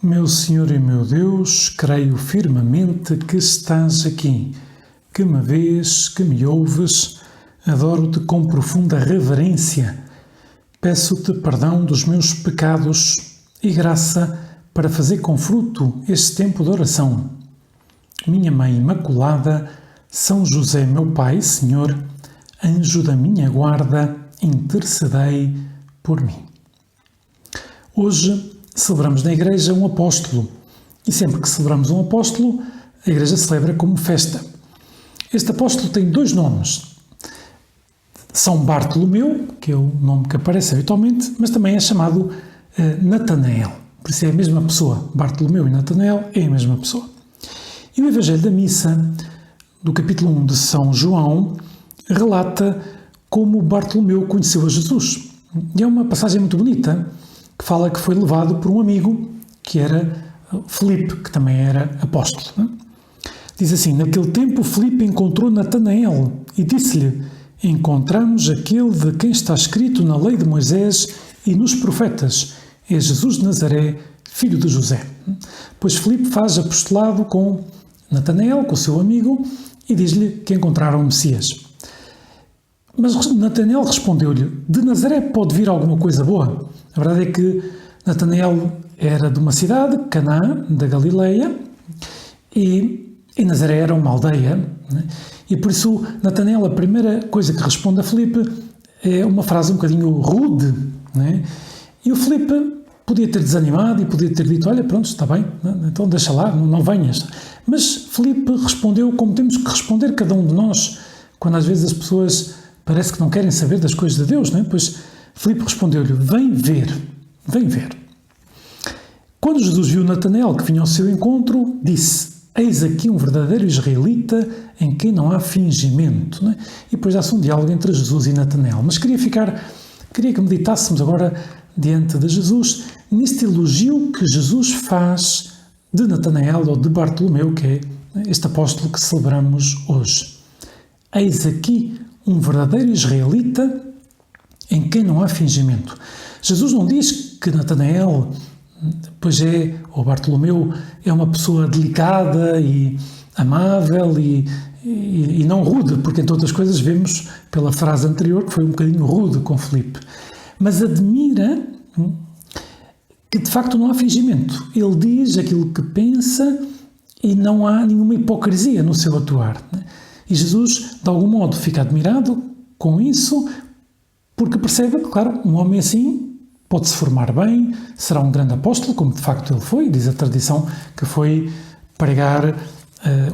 Meu Senhor e meu Deus, creio firmemente que estás aqui, que me vês, que me ouves. Adoro-te com profunda reverência. Peço-te perdão dos meus pecados e graça para fazer com fruto este tempo de oração. Minha Mãe Imaculada, São José, meu Pai, Senhor, anjo da minha guarda, intercedei por mim. Hoje celebramos na Igreja um apóstolo e sempre que celebramos um apóstolo, a Igreja celebra como festa. Este apóstolo tem dois nomes. São Bartolomeu, que é o nome que aparece habitualmente, mas também é chamado Natanael. Por isso é a mesma pessoa. Bartolomeu e Natanael é a mesma pessoa. E o Evangelho da Missa, do capítulo 1 de São João, relata como Bartolomeu conheceu a Jesus. E é uma passagem muito bonita, que fala que foi levado por um amigo, que era Filipe, que também era apóstolo. Diz assim: naquele tempo Filipe encontrou Natanael e disse-lhe: encontramos aquele de quem está escrito na lei de Moisés e nos profetas, é Jesus de Nazaré, filho de José. Pois Filipe faz apostolado com Natanael, com o seu amigo, e diz-lhe que encontraram o Messias. Mas Natanael respondeu-lhe: de Nazaré pode vir alguma coisa boa? A verdade é que Natanael era de uma cidade, Canaã, da Galileia, e Nazaré era uma aldeia, né? E por isso Natanael, a primeira coisa que responde a Filipe é uma frase um bocadinho rude, né? E o Filipe podia ter desanimado e podia ter dito: olha, pronto, está bem, então deixa lá, não venhas. Mas Filipe respondeu como temos que responder cada um de nós, quando às vezes as pessoas parece que não querem saber das coisas de Deus, não é? Pois Filipe respondeu-lhe: vem ver, vem ver. Quando Jesus viu Natanael que vinha ao seu encontro, disse: eis aqui um verdadeiro israelita em quem não há fingimento. Não é? E depois dá-se um diálogo entre Jesus e Natanael. Mas queria que meditássemos agora diante de Jesus, neste elogio que Jesus faz de Natanael ou de Bartolomeu, que é este apóstolo que celebramos hoje. Eis aqui um verdadeiro israelita em quem não há fingimento. Jesus não diz que Natanael, ou Bartolomeu, é uma pessoa delicada e amável e não rude, porque entre outras coisas vemos pela frase anterior que foi um bocadinho rude com Filipe. Mas admira que de facto não há fingimento. Ele diz aquilo que pensa e não há nenhuma hipocrisia no seu atuar. E Jesus, de algum modo, fica admirado com isso, porque percebe que, claro, um homem assim pode-se formar bem, será um grande apóstolo, como de facto ele foi. Diz a tradição que foi pregar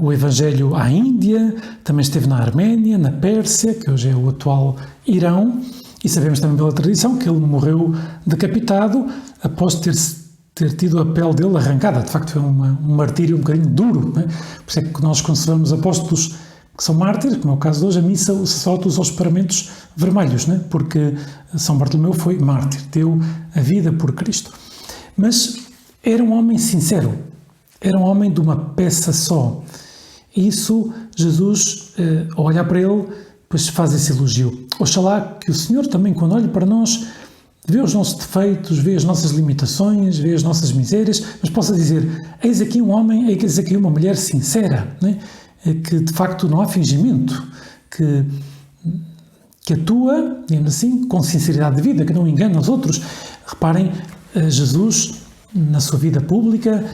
o Evangelho à Índia, também esteve na Arménia, na Pérsia, que hoje é o atual Irão, e sabemos também pela tradição que ele morreu decapitado após ter tido a pele dele arrancada. De facto, foi um martírio um bocadinho duro, não é? Por isso é que nós concebemos apóstolos que são mártires, como é o caso de hoje, a missa, o sacerdote usa os paramentos vermelhos, né? Porque São Bartolomeu foi mártir, deu a vida por Cristo. Mas era um homem sincero, era um homem de uma peça só. E isso, Jesus, ao olhar para ele, pois faz esse elogio. Oxalá que o Senhor também, quando olha para nós, vê os nossos defeitos, vê as nossas limitações, vê as nossas misérias, mas possa dizer: eis aqui um homem, eis aqui uma mulher sincera, né? Que de facto não há fingimento, que atua, digamos assim, com sinceridade de vida, que não engana os outros. Reparem, Jesus, na sua vida pública,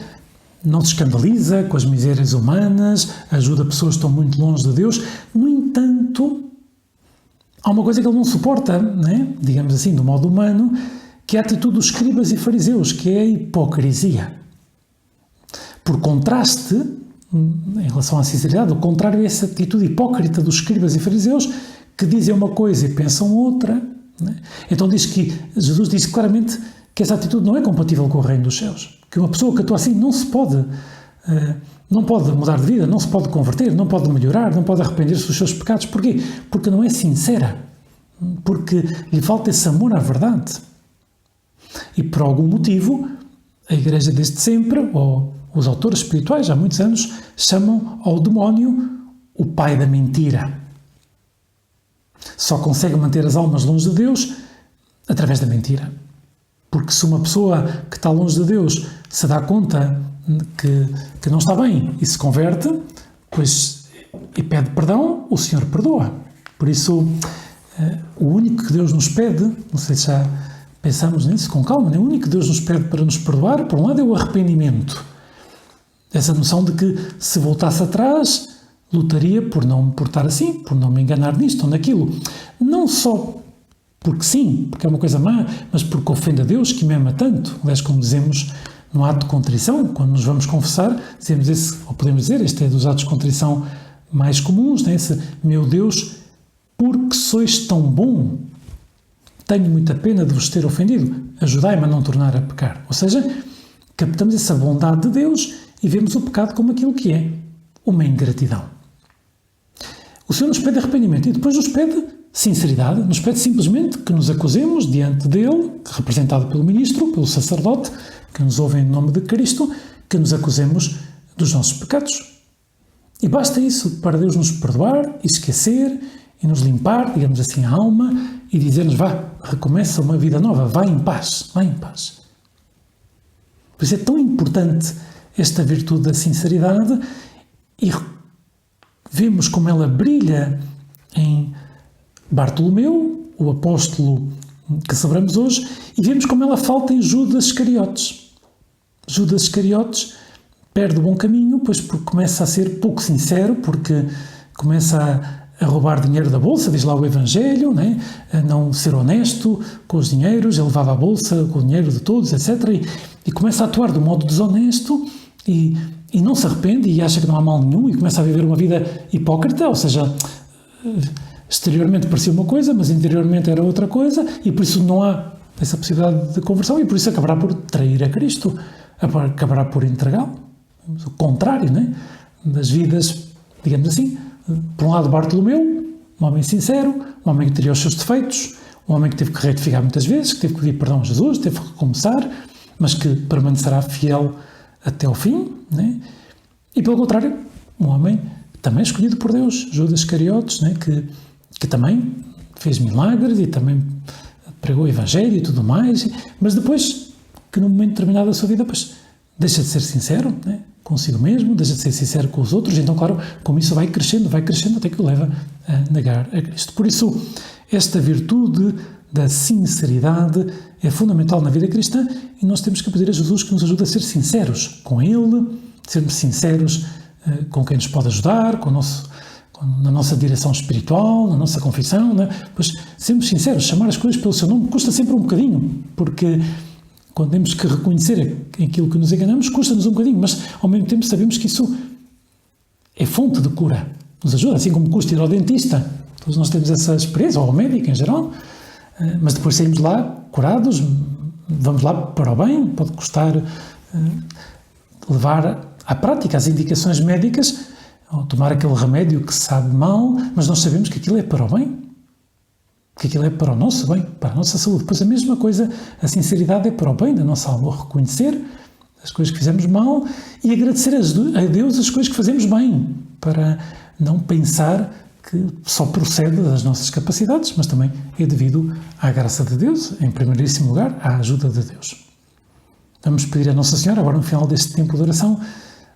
não se escandaliza com as misérias humanas, ajuda pessoas que estão muito longe de Deus. No entanto, há uma coisa que ele não suporta, né? Digamos assim, do modo humano, que é a atitude dos escribas e fariseus, que é a hipocrisia. Por contraste, em relação à sinceridade, o contrário é essa atitude hipócrita dos escribas e fariseus que dizem uma coisa e pensam outra, né? Então Jesus diz claramente que essa atitude não é compatível com o reino dos céus, que uma pessoa que atua assim não pode mudar de vida, não se pode converter, não pode melhorar, não pode arrepender-se dos seus pecados. Porquê? Porque não é sincera, porque lhe falta esse amor à verdade. E por algum motivo, a Igreja desde sempre, ou os autores espirituais, há muitos anos, chamam ao demónio o pai da mentira. Só consegue manter as almas longe de Deus através da mentira. Porque se uma pessoa que está longe de Deus se dá conta que não está bem e se converte, pois, e pede perdão, o Senhor perdoa. Por isso, o único que Deus nos pede, não sei se já pensamos nisso com calma, o único que Deus nos pede para nos perdoar, por um lado, é o arrependimento. Essa noção de que se voltasse atrás, lutaria por não me portar assim, por não me enganar nisto ou naquilo. Não só porque sim, porque é uma coisa má, mas porque ofende a Deus que me ama tanto. Aliás, como dizemos no ato de contrição, quando nos vamos confessar, dizemos esse, ou podemos dizer, este é dos atos de contrição mais comuns, né? Esse, meu Deus, porque sois tão bom, tenho muita pena de vos ter ofendido, ajudai-me a não tornar a pecar. Ou seja, captamos essa bondade de Deus e vemos o pecado como aquilo que é, uma ingratidão. O Senhor nos pede arrependimento e depois nos pede sinceridade, nos pede simplesmente que nos acusemos diante dele, representado pelo ministro, pelo sacerdote, que nos ouve em nome de Cristo, que nos acusemos dos nossos pecados. E basta isso para Deus nos perdoar, esquecer e nos limpar, digamos assim, a alma e dizer-nos, vá, recomeça uma vida nova, vá em paz, vá em paz. Por isso é tão importante esta virtude da sinceridade e vemos como ela brilha em Bartolomeu, o apóstolo que celebramos hoje, e vemos como ela falta em Judas Iscariotes. Judas Iscariotes perde o bom caminho, pois porque começa a ser pouco sincero, porque começa a roubar dinheiro da bolsa, diz lá o Evangelho, né? A não ser honesto com os dinheiros, ele levava a bolsa com o dinheiro de todos, etc. E começa a atuar de um modo desonesto e não se arrepende e acha que não há mal nenhum e começa a viver uma vida hipócrita, ou seja, exteriormente parecia uma coisa, mas interiormente era outra coisa e por isso não há essa possibilidade de conversão e por isso acabará por trair a Cristo, acabará por entregá-lo. O contrário, né? Das vidas, digamos assim, por um lado Bartolomeu, um homem sincero, um homem que teria os seus defeitos, um homem que teve que retificar muitas vezes, que teve que pedir perdão a Jesus, teve que recomeçar, mas que permanecerá fiel até ao fim, né? E pelo contrário, um homem também escolhido por Deus, Judas Iscariotes, né? Que também fez milagres e também pregou o Evangelho e tudo mais, mas depois, que num momento determinado da sua vida, pois, deixa de ser sincero, né? Consigo mesmo, deixa de ser sincero com os outros, então, claro, como isso vai crescendo, até que o leva a negar a Cristo. Por isso, esta virtude da sinceridade é fundamental na vida cristã e nós temos que pedir a Jesus que nos ajude a ser sinceros com Ele, sermos sinceros com quem nos pode ajudar, na nossa direção espiritual, na nossa confissão, né? Pois sermos sinceros, chamar as coisas pelo seu nome custa sempre um bocadinho, porque quando temos que reconhecer aquilo que nos enganamos, custa-nos um bocadinho, mas ao mesmo tempo sabemos que isso é fonte de cura, nos ajuda, assim como custa ir ao dentista. Todos nós temos essa experiência, ou ao médico em geral, mas depois saímos lá curados, vamos lá para o bem, pode custar levar à prática as indicações médicas, ou tomar aquele remédio que sabe mal, mas nós sabemos que aquilo é para o bem, que aquilo é para o nosso bem, para a nossa saúde. Pois a mesma coisa, a sinceridade é para o bem da nossa alma, reconhecer as coisas que fizemos mal e agradecer a Deus as coisas que fazemos bem, para não pensar que só procede das nossas capacidades, mas também é devido à graça de Deus, em primeiríssimo lugar, à ajuda de Deus. Vamos pedir a Nossa Senhora, agora no final deste tempo de oração,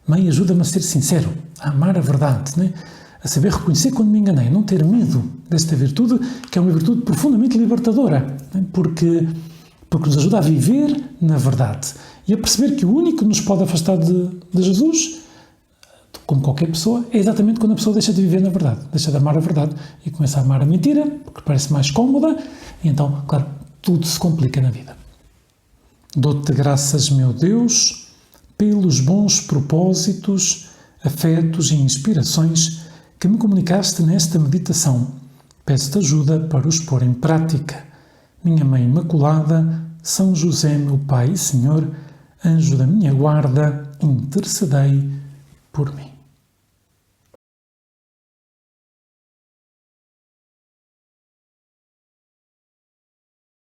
Mãe, ajuda-me a ser sincero, a amar a verdade, né? A saber reconhecer quando me enganei, não ter medo desta virtude, que é uma virtude profundamente libertadora, né? Porque nos ajuda a viver na verdade e a perceber que o único que nos pode afastar de Jesus, como qualquer pessoa, é exatamente quando a pessoa deixa de viver na verdade, deixa de amar a verdade e começa a amar a mentira, porque parece mais cómoda, e então, claro, tudo se complica na vida. Dou-te graças, meu Deus, pelos bons propósitos, afetos e inspirações que me comunicaste nesta meditação. Peço-te ajuda para os pôr em prática. Minha Mãe Imaculada, São José, meu Pai e Senhor, anjo da minha guarda, intercedei por mim.